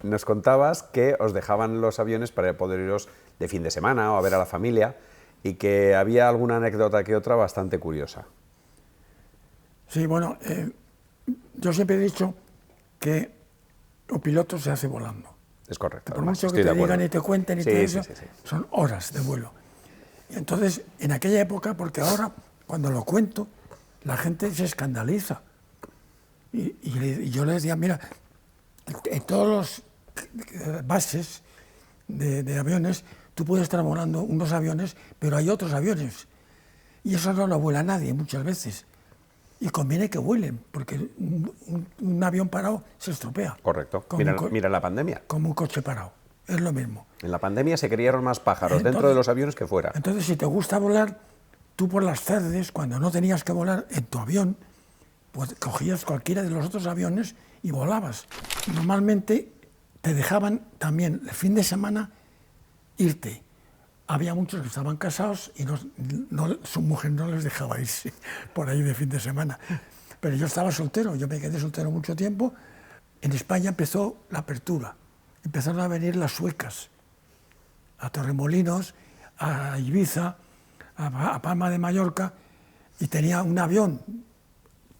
nos contabas que os dejaban los aviones para poder iros de fin de semana o a ver a la familia y que había alguna anécdota que otra bastante curiosa. Sí, bueno, yo siempre he dicho que un piloto se hace volando. Es correcto. Por Además, mucho que te digan y te cuenten y todo eso, son horas de vuelo. Y entonces, en aquella época, porque ahora, cuando lo cuento, la gente se escandaliza. Y yo les decía, mira, en todos los bases de aviones, tú puedes estar volando unos aviones, pero hay otros aviones. Y eso no lo vuela nadie muchas veces. Y conviene que vuelen, porque un avión parado se estropea. Correcto. Mira la pandemia. Como un coche parado. Es lo mismo. En la pandemia se criaron más pájaros dentro de los aviones que fuera. Entonces, si te gusta volar, tú por las tardes, cuando no tenías que volar en tu avión, pues cogías cualquiera de los otros aviones y volabas. Normalmente te dejaban también el fin de semana irte. Había muchos que estaban casados y su mujer no les dejaba irse por ahí de fin de semana. Pero yo estaba soltero, yo me quedé soltero mucho tiempo. En España empezó la apertura. Empezaron a venir las suecas a Torremolinos, a Ibiza, a Palma de Mallorca, y tenía un avión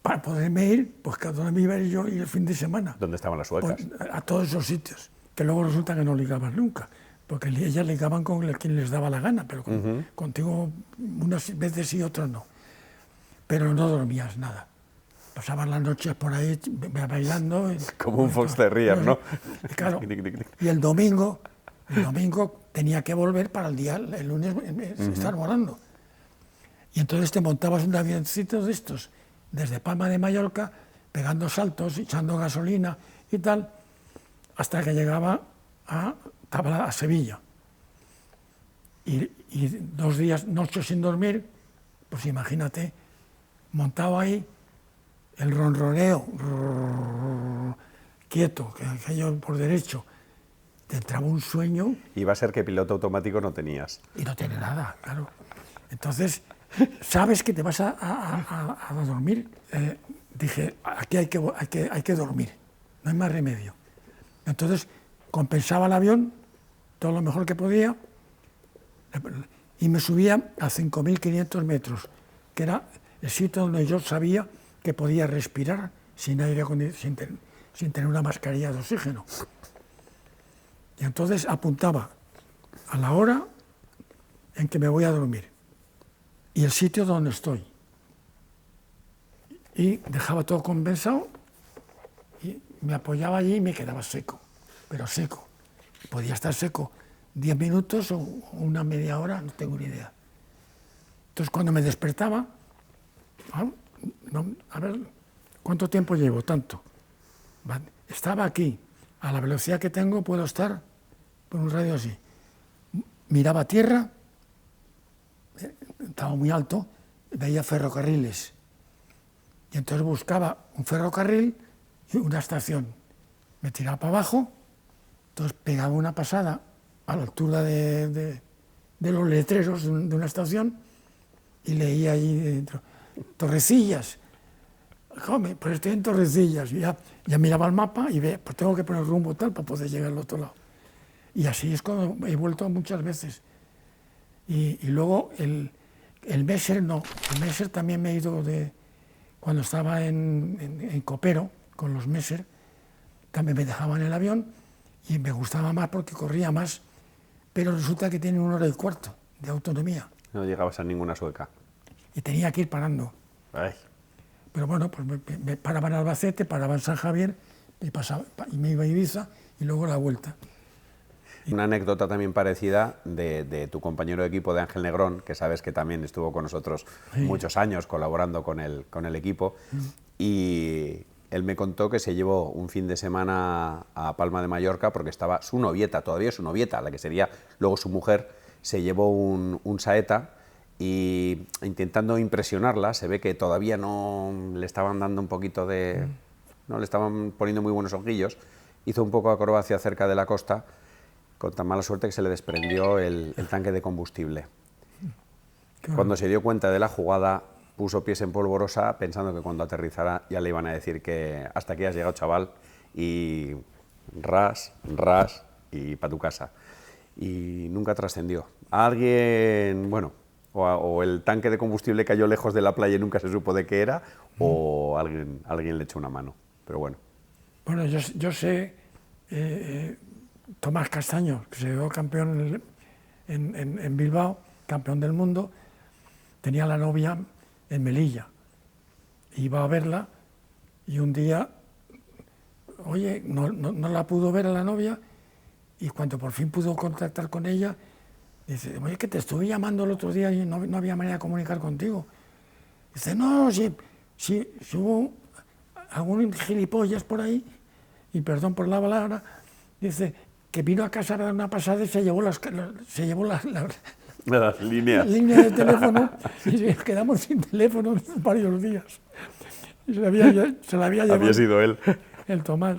para poderme ir, pues que a donde me iba a ir yo y el fin de semana. ¿Dónde estaban las suecas? Pues, a todos esos sitios, que luego resulta que no ligaban nunca, porque ellas ligaban con quien les daba la gana, pero contigo unas veces sí, otras no. Pero no dormías nada. Pasaban las noches por ahí bailando. Como un fox terrier, ¿no? Claro. Y el domingo tenía que volver para el lunes estar volando. Y entonces te montabas un avioncito de estos, desde Palma de Mallorca, pegando saltos, echando gasolina y tal, hasta que llegaba a Sevilla. Y 2 días, noches sin dormir, pues imagínate, montado ahí, el ronroneo, quieto, que yo por derecho, te entraba un sueño. Iba a ser que piloto automático no tenías. Y no tiene nada, claro. Entonces, sabes que te vas a dormir. Dije, aquí hay que dormir, no hay más remedio. Entonces, compensaba el avión todo lo mejor que podía y me subía a 5.500 metros, que era el sitio donde yo sabía que podía respirar sin tener una mascarilla de oxígeno. Y entonces apuntaba a la hora en que me voy a dormir y el sitio donde estoy. Y dejaba todo compensado y me apoyaba allí y me quedaba seco, pero seco. Podía estar seco 10 minutos o una media hora, no tengo ni idea. Entonces cuando me despertaba, a ver, ¿cuánto tiempo llevo? Tanto. Vale. Estaba aquí, a la velocidad que tengo puedo estar por un radio así. Miraba tierra, estaba muy alto, veía ferrocarriles. Y entonces buscaba un ferrocarril y una estación. Me tiraba para abajo, entonces pegaba una pasada a la altura de los letreros de una estación y leía allí dentro, Torrecillas. Joder, pues estoy en Torrecillas. Y ya miraba el mapa y ve, pues tengo que poner rumbo tal para poder llegar al otro lado. Y así es cuando he vuelto muchas veces. Y luego el Messer no. El Messer también me he ido cuando estaba en Copero con los Messer, también me dejaban en el avión y me gustaba más porque corría más, pero resulta que tienen 1 hora y cuarto de autonomía. No llegabas a ninguna sueca. Y tenía que ir parando. Ay. Pero bueno, pues me paraba en Albacete, paraba en San Javier, y me iba a Ibiza y luego la vuelta. Una anécdota también parecida de tu compañero de equipo de Ángel Negrón, que sabes que también estuvo con nosotros muchos años colaborando con el equipo, y él me contó que se llevó un fin de semana a Palma de Mallorca porque estaba su novieta, todavía su novieta, la que sería luego su mujer, se llevó un saeta y intentando impresionarla, se ve que todavía no le estaban dando un poquito de... no le estaban poniendo muy buenos ojillos, hizo un poco de acrobacia cerca de la costa, con tan mala suerte que se le desprendió el tanque de combustible. Cuando se dio cuenta de la jugada, puso pies en polvorosa, pensando que cuando aterrizara ya le iban a decir que hasta aquí has llegado, chaval, y ras, ras y para tu casa. Y nunca trascendió. Alguien, bueno, o el tanque de combustible cayó lejos de la playa y nunca se supo de qué era, o alguien le echó una mano, pero bueno. Bueno, yo sé, Tomás Castaño, que se quedó campeón en Bilbao, campeón del mundo, tenía la novia en Melilla. Iba a verla y un día, oye, no la pudo ver a la novia, y cuando por fin pudo contactar con ella, dice, oye, que te estuve llamando el otro día y no había manera de comunicar contigo. Dice, no, si hubo algún gilipollas por ahí, y perdón por la palabra, dice que vino a casa a dar una pasada y se llevó las líneas. Línea de teléfono, y quedamos sin teléfono varios días. Y se la había llevado Había sido él. el Tomás.